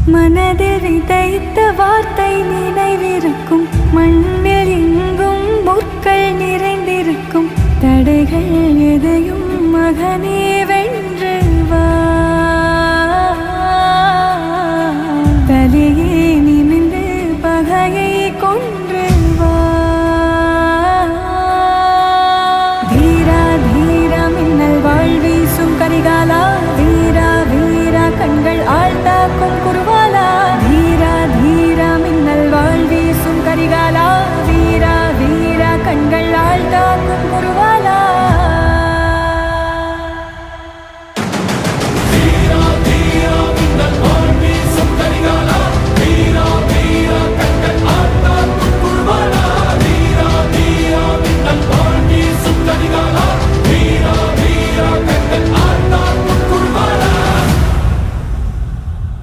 மனதில் விதைத்த வார்த்தை நினைவிருக்கும். மண்ணில் எங்கும் முற்கள் நிறைந்திருக்கும். தடைகள் எதையும் மகனே வென்று வா. தலையே நிமிர்ந்து